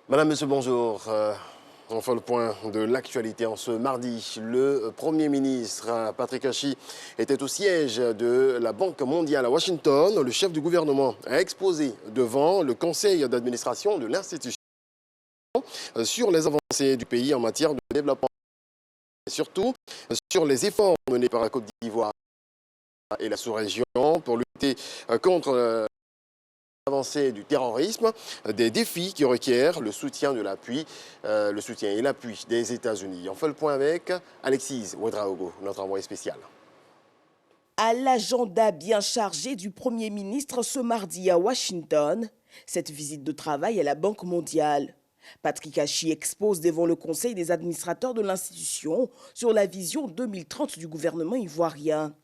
Madame, Monsieur, bonjour. On fait le point de l'actualité en ce mardi. Le Premier ministre Patrick Hachi était au siège de la Banque mondiale à Washington. Le chef du gouvernement a exposé devant le conseil d'administration de l'institution sur les avancées du pays en matière de développement et surtout sur les efforts menés par la Côte d'Ivoire et la sous-région pour lutter contre l'avancée du terrorisme, des défis qui requièrent le soutien et l'appui des États-Unis. On fait le point avec Alexis Ouedraogo, notre envoyé spécial. À l'agenda bien chargé du Premier ministre ce mardi à Washington, cette visite de travail à la Banque mondiale. Patrick Hachi expose devant le Conseil des administrateurs de l'institution sur la vision 2030 du gouvernement ivoirien.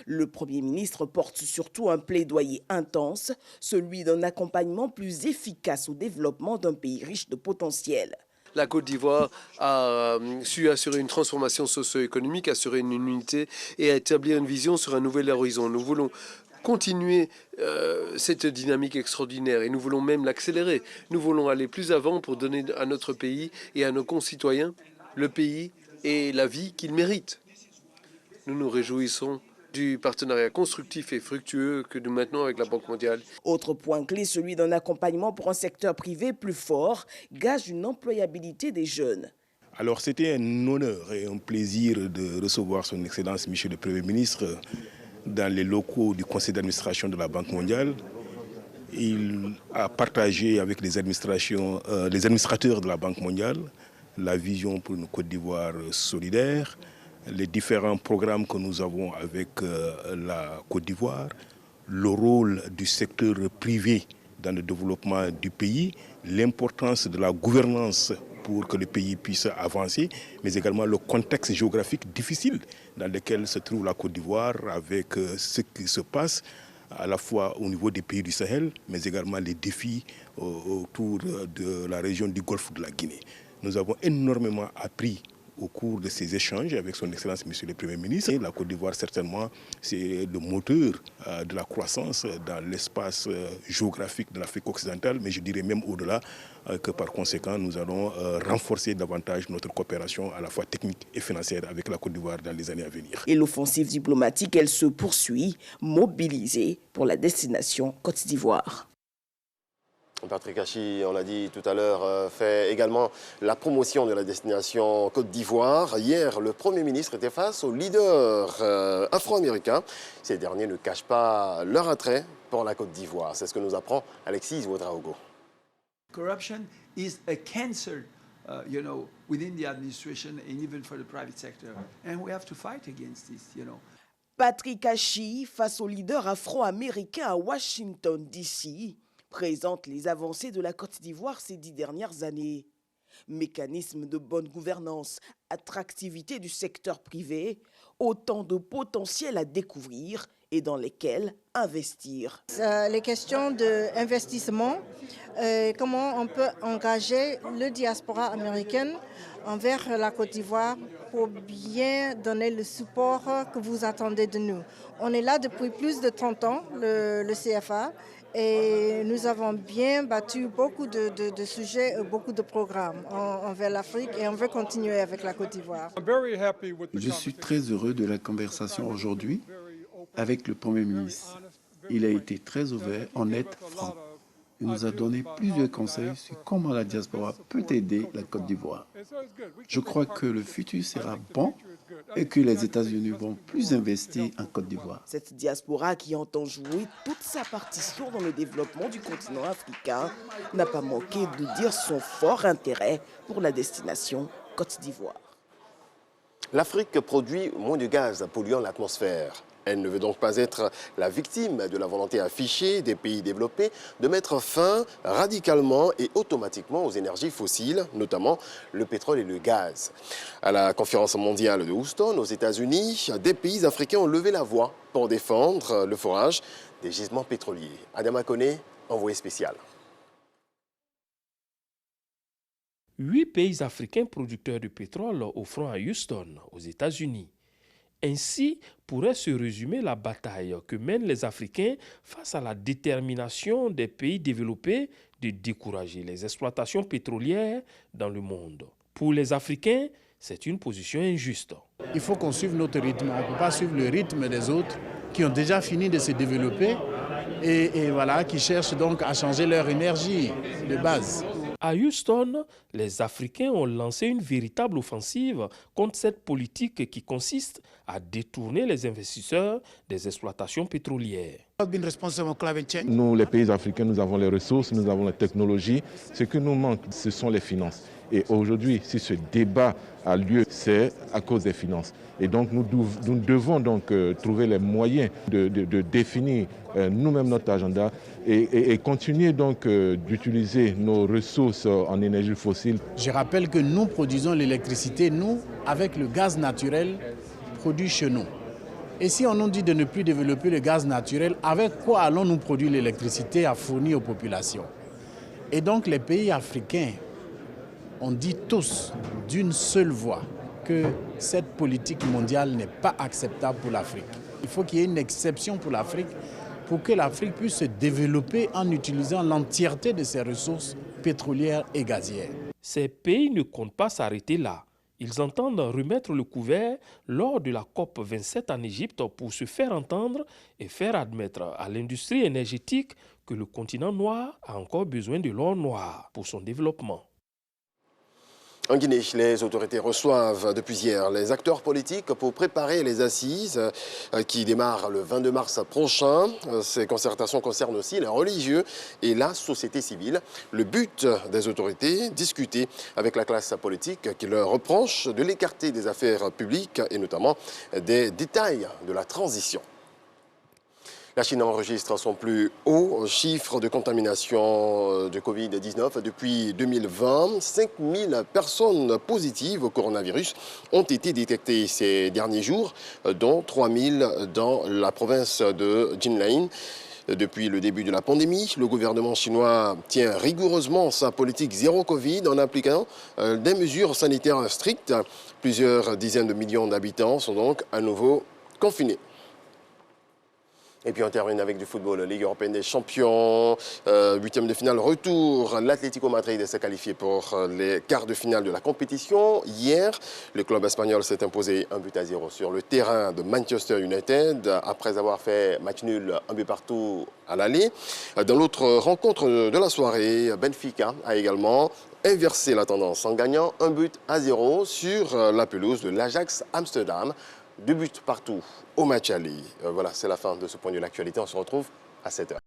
Le Premier ministre porte surtout un plaidoyer intense, celui d'un accompagnement plus efficace au développement d'un pays riche de potentiel. La Côte d'Ivoire a su assurer une transformation socio-économique, assurer une unité et établir une vision sur un nouvel horizon. Nous voulons continuer cette dynamique extraordinaire et nous voulons même l'accélérer. Nous voulons aller plus avant pour donner à notre pays et à nos concitoyens le pays et la vie qu'ils méritent. Nous nous réjouissons du partenariat constructif et fructueux que nous maintenons avec la Banque mondiale. Autre point clé, celui d'un accompagnement pour un secteur privé plus fort, gage une employabilité des jeunes. Alors c'était un honneur et un plaisir de recevoir son Excellence Monsieur le Premier ministre dans les locaux du conseil d'administration de la Banque mondiale. Il a partagé avec les administrateurs de la Banque mondiale la vision pour une Côte d'Ivoire solidaire, les différents programmes que nous avons avec la Côte d'Ivoire, le rôle du secteur privé dans le développement du pays, l'importance de la gouvernance pour que le pays puisse avancer, mais également le contexte géographique difficile dans lequel se trouve la Côte d'Ivoire avec ce qui se passe à la fois au niveau des pays du Sahel, mais également les défis autour de la région du Golfe de la Guinée. Nous avons énormément appris au cours de ces échanges avec son Excellence Monsieur le Premier ministre. La Côte d'Ivoire, certainement, c'est le moteur de la croissance dans l'espace géographique de l'Afrique occidentale, mais je dirais même au-delà que par conséquent, nous allons renforcer davantage notre coopération à la fois technique et financière avec la Côte d'Ivoire dans les années à venir. Et l'offensive diplomatique, elle se poursuit, mobilisée pour la destination Côte d'Ivoire. Patrick Hachi, on l'a dit tout à l'heure, fait également la promotion de la destination Côte d'Ivoire. Hier, le Premier ministre était face aux leaders afro-américains. Ces derniers ne cachent pas leur attrait pour la Côte d'Ivoire. C'est ce que nous apprend Alexis Ouedraogo. Corruption is a cancer, within the administration and even for the private sector. And we have to fight against this, Patrick Hachi, face aux leaders afro-américains à Washington, D.C., présente les avancées de la Côte d'Ivoire ces 10 dernières années. Mécanisme de bonne gouvernance, attractivité du secteur privé, autant de potentiel à découvrir et dans lesquels investir. Les questions d'investissement, comment on peut engager le diaspora américaine envers la Côte d'Ivoire pour bien donner le support que vous attendez de nous. On est là depuis plus de 30 ans, le CFA, et nous avons bien battu beaucoup de sujets, beaucoup de programmes envers l'Afrique et on veut continuer avec la Côte d'Ivoire. Je suis très heureux de la conversation aujourd'hui avec le Premier ministre. Il a été très ouvert, honnête, franc. Il nous a donné plusieurs conseils sur comment la diaspora peut aider la Côte d'Ivoire. Je crois que le futur sera bon et que les États-Unis vont plus investir en Côte d'Ivoire. Cette diaspora qui entend jouer toute sa partition dans le développement du continent africain n'a pas manqué de dire son fort intérêt pour la destination Côte d'Ivoire. L'Afrique produit moins de gaz polluant l'atmosphère. Elle ne veut donc pas être la victime de la volonté affichée des pays développés de mettre fin radicalement et automatiquement aux énergies fossiles, notamment le pétrole et le gaz. À la conférence mondiale de Houston, aux États-Unis, des pays africains ont levé la voix pour défendre le forage des gisements pétroliers. Adama Kone, envoyé spécial. 8 pays africains producteurs de pétrole au front à Houston, aux États-Unis. Ainsi pourrait se résumer la bataille que mènent les Africains face à la détermination des pays développés de décourager les exploitations pétrolières dans le monde. Pour les Africains, c'est une position injuste. Il faut qu'on suive notre rythme. On ne peut pas suivre le rythme des autres qui ont déjà fini de se développer et voilà, qui cherchent donc à changer leur énergie de base. À Houston, les Africains ont lancé une véritable offensive contre cette politique qui consiste à détourner les investisseurs des exploitations pétrolières. Nous, les pays africains, nous avons les ressources, nous avons la technologie. Ce qui nous manque, ce sont les finances. Et aujourd'hui, si ce débat a lieu, c'est à cause des finances. Et donc, nous devons donc trouver les moyens de définir nous-mêmes notre agenda et continuer donc d'utiliser nos ressources en énergie fossile. Je rappelle que nous produisons l'électricité, nous, avec le gaz naturel produit chez nous. Et si on nous dit de ne plus développer le gaz naturel, avec quoi allons-nous produire l'électricité à fournir aux populations? Et donc les pays africains ont dit tous d'une seule voix que cette politique mondiale n'est pas acceptable pour l'Afrique. Il faut qu'il y ait une exception pour l'Afrique pour que l'Afrique puisse se développer en utilisant l'entièreté de ses ressources pétrolières et gazières. Ces pays ne comptent pas s'arrêter là. Ils entendent remettre le couvert lors de la COP 27 en Égypte pour se faire entendre et faire admettre à l'industrie énergétique que le continent noir a encore besoin de l'or noir pour son développement. En Guinée, les autorités reçoivent depuis hier les acteurs politiques pour préparer les assises qui démarrent le 22 mars prochain. Ces concertations concernent aussi les religieux et la société civile. Le but des autorités, discuter avec la classe politique qui leur reproche de l'écarter des affaires publiques et notamment des détails de la transition. La Chine enregistre son plus haut chiffre de contamination de Covid-19 depuis 2020. 5000 personnes positives au coronavirus ont été détectées ces derniers jours, dont 3000 dans la province de Jinling. Depuis le début de la pandémie, le gouvernement chinois tient rigoureusement sa politique zéro Covid en appliquant des mesures sanitaires strictes. Plusieurs dizaines de millions d'habitants sont donc à nouveau confinés. Et puis on termine avec du football, Ligue européenne des champions, huitième de finale retour. L'Atlético Madrid s'est qualifié pour les quarts de finale de la compétition. Hier, le club espagnol s'est imposé 1-0 sur le terrain de Manchester United après avoir fait match nul 1 partout à l'aller. Dans l'autre rencontre de la soirée, Benfica a également inversé la tendance en gagnant 1-0 sur la pelouse de l'Ajax Amsterdam. 2 buts partout au match aller. Voilà, c'est la fin de ce point de l'actualité. On se retrouve à 7h.